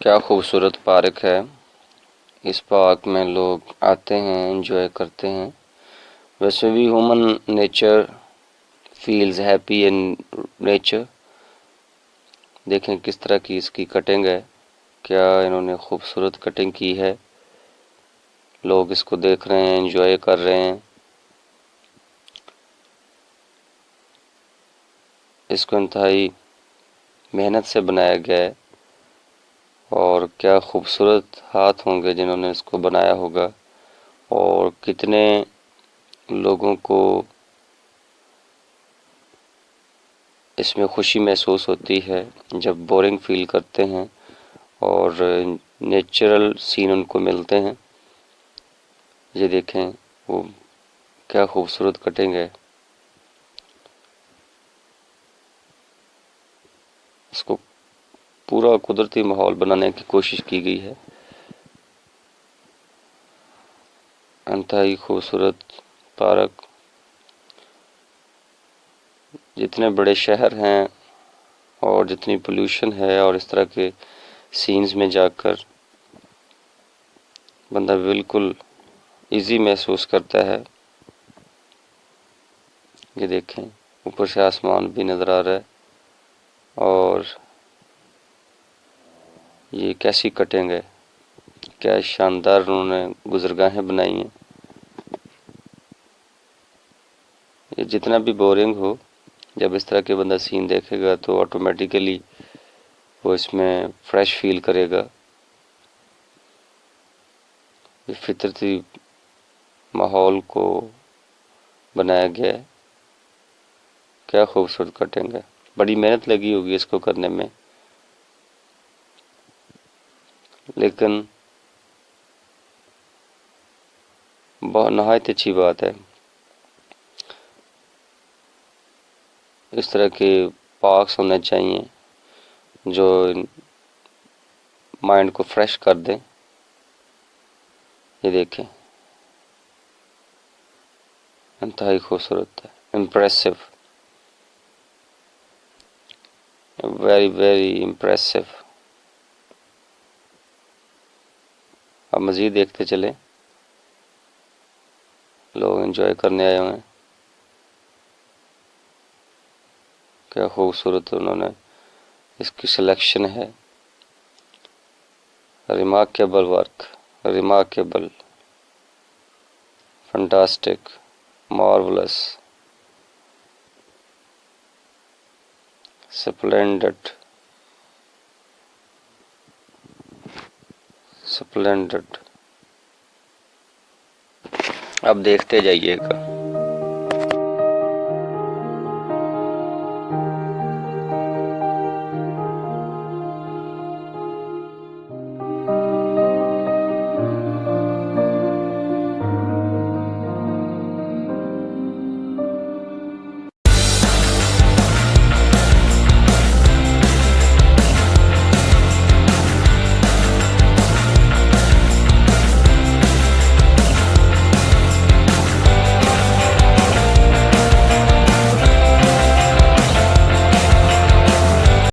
क्या खूबसूरत पार्क है। इस पार्क में लोग आते हैं, एंजॉय करते हैं। वैसे भी human nature feels happy in nature. देखें किस तरह की इसकी कटिंग है। क्या इन्होंने खूबसूरत कटिंग की है। लोग इसको देख रहे हैं, एंजॉय कर रहे हैं। इसको इंतहाई मेहनत से बनाया गया है और क्या खूबसूरत हाथ होंगे जिन्होंने इसको बनाया होगा। और कितने लोगों को इसमें खुशी महसूस होती है जब बोरिंग फील करते हैं और नेचुरल सीन उनको मिलते हैं। ये देखें वो क्या खूबसूरत कटिंग है। इसको पूरा कुदरती माहौल बनाने की कोशिश की गई है। इंतहाई खूबसूरत पार्क। जितने बड़े शहर हैं और जितनी पोल्यूशन है और इस तरह के सीन्स में जाकर बंदा बिल्कुल इजी महसूस करता है। ये देखें ऊपर से आसमान भी नज़र आ रहा है और ये कैसी कटिंग है। क्या शानदार उन्होंने गुजरगाहें बनाई हैं। ये जितना भी बोरिंग हो, जब इस तरह के बंदा सीन देखेगा तो ऑटोमेटिकली वो इसमें फ्रेश फील करेगा। ये फितरती माहौल को बनाया गया है। क्या खूबसूरत कटिंग है। बड़ी मेहनत लगी होगी इसको करने में, लेकिन बहुत नहायत अच्छी बात है। इस तरह के पार्क्स होने चाहिए जो माइंड को फ्रेश कर दें। ये देखें इंतहाई खूबसूरत है, इम्प्रेसिव, वेरी वेरी इम्प्रेसिव। अब मज़ीद देखते चलें। लोग एंजॉय करने आए हुए हैं। क्या खूबसूरत उन्होंने इसकी सिलेक्शन है। Remarkable work, remarkable, fantastic, marvellous, splendid, splendid. अब देखते जाइएगा।